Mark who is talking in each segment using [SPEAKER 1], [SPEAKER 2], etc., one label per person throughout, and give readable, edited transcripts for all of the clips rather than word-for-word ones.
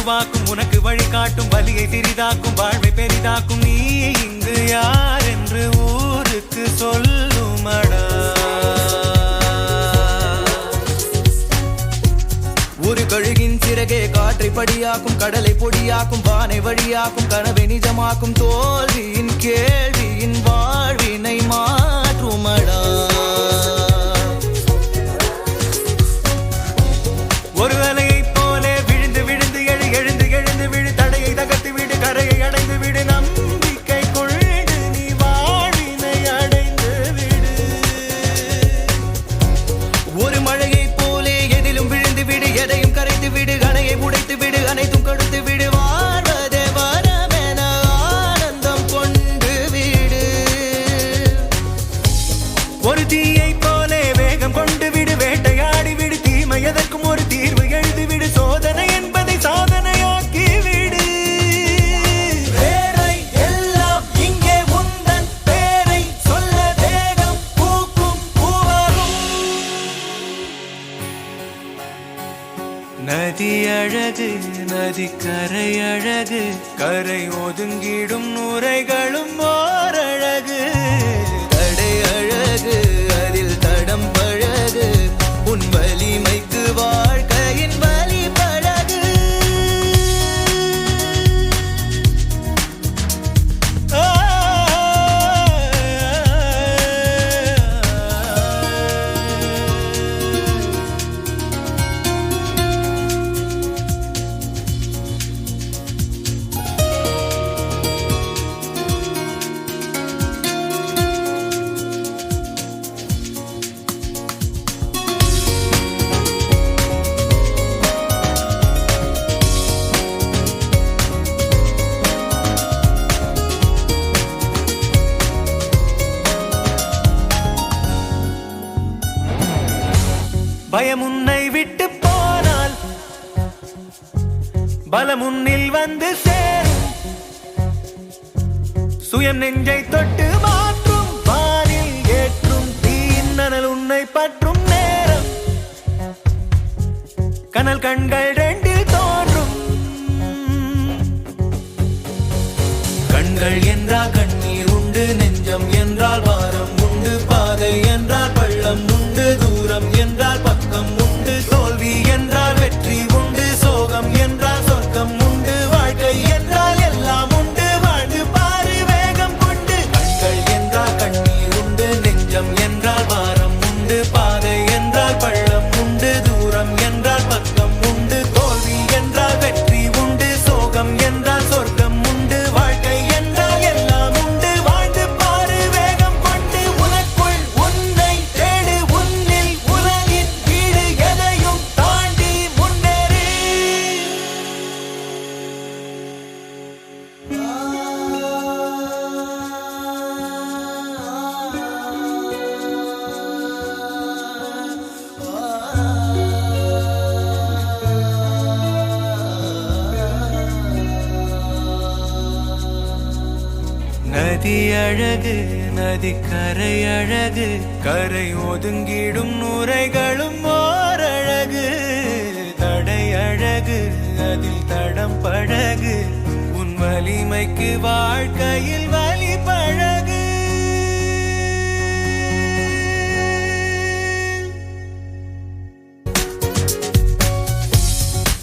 [SPEAKER 1] உருவாக்கும் உனக்கு வழிகாட்டும் வலியை சிறிதாக்கும் வாழ்வை பெரிதாக்கும் நீ இங்கு யார் என்று ஊருக்கு சொல்லுமடா ஒரு கழுகின் சிறகே காற்றை படியாக்கும் கடலை பொடியாக்கும் வானை வழியாக்கும் கனவை நிஜமாக்கும் தோல்வியின் கேள்வியின் வாழ்வினை மாற்றுமடா ஒரு அலையை போலே விழுந்து விழுந்து எழு எழுந்து எழுந்து விழு தடையை தகர்த்து விடு கரையை அடைந்து விடு நம்பிக்கை கொண்டு நீ வாழ்வினை அடைந்து விடு ஒரு மழையை போலே எதிலும் விழுந்து விடு எதையும் கரைத்து விடு அணையை உடைத்து விடு அனைத்தும் கொடுத்து விடு வாழ்வதே வரமென ஆனந்தம் கொண்டு விடு ஒரு தீயை போலே வேகம் கொண்டு விடு வேட்டையாடி விடு தீமை எதற்கும் ஒரு தீர்வு எழுதி விடு சோதனை என்பதை சாதனையாக்கி விடு வேரை எல்லாம் இங்கே உந்தன் பேரை சொல்ல தேகம் பூக்கும் பூவாகும் நதி அழகு நதி கரை அழகு கரை ஒதுங்கிடும் நுரைகளும் ஓரழகு தடை அழகு அதில் தடம் பழகு உன் வலிமைக்கு வாழ்க்கையின் வலி பழகு பயம் உன்னை விட்டு போனால் பலம் உன்னில் வந்து சேரும் சுயம் நெஞ்சை தொட்டு மாற்றும் வானில் ஏற்றும் தீநனல் உன்னை பற்றும் நேரம் கனல் கண்கள் ரெண்டில் தோன்றும் கண்கள் என்றால் கண்ணீர் உண்டு நெஞ்சம் என்றால் வாரம் உண்டு பாதை என்றால் பள்ளம் உண்டு தூரம் என்றால் பக்கம் உண்டு தோல்வி என்றால் வெற்றி உண்டு சோகம் என்றால் சொர்க்கம் உண்டு வாழ்க்கை என்றால் எல்லாம் உண்டு வாழ்ந்து பாரு வேகம் கொண்டு கண்கள் என்றால் கண்ணீர் உண்டு நெஞ்சம் என்றால் வாரம் உண்டு பாதை என்றால் பள்ளம் உண்டு தூரம் என்றால் பக்கம் உண்டு தோல்வி என்றால் வெற்றி உண்டு சோகம் என்றால் சொர்க்கம் உண்டு வாழ்க்கை என்றால் எல்லாம் உண்டு வாழ்ந்து பாரு வேகம் கொண்டு உனக்குள் உன்னை தேடு உன்னில் உலகின் வீடு எதையும் தாண்டி முன்னேறு நதி அழகு நதி கரை அழகு கரை ஒதுங்கிடும் நுரைகளும் ஓரழகு தடை அழகு அதில் தடம் பழகு உன் வலிமைக்கு வாழ்க்கையில் வலி பழகு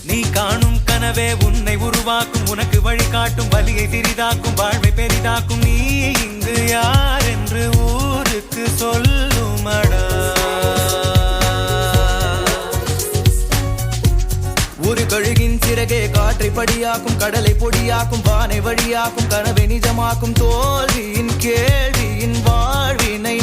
[SPEAKER 1] நீ காணும் கனவே உன்னை உருவாக்கும் உனக்கு வழிகாட்டும் வலியை சிறிதாக்கும் வாழ்வை பெரிதாக்கும் நீ இங்கு யார் என்று ஊருக்கு சொல்லுமடா ஒரு கழுகின் சிறகே காற்றை படியாக்கும் கடலை பொடியாக்கும் வானை வழியாக்கும் கனவை நிஜமாக்கும் தோல்வியின் கேள்வியின் வாழ்வினை